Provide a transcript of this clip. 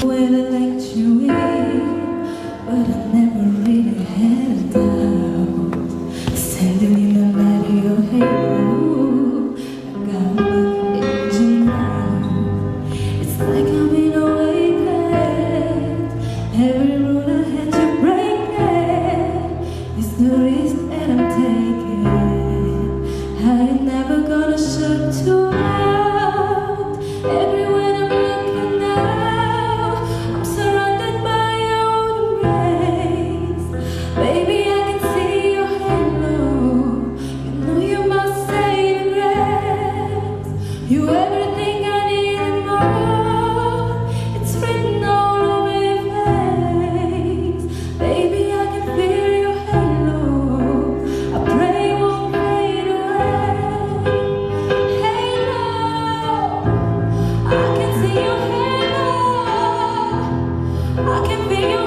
When I let you in, but I never really had a doubt. Standing in the light of your halo, I got my engine now. It's like I'm in a wayland. Every road I had to break it. It's the risk that I'm taking. I ain't never gonna shut you out. Everywhere I'm looking now, I'm surrounded by your rays. Baby, I can see your halo. You know you're my saving grace. You everything I need and more. It's written all over your face. Baby, I can feel your halo. I pray it won't fade away. Halo, I can see your halo. I can feel your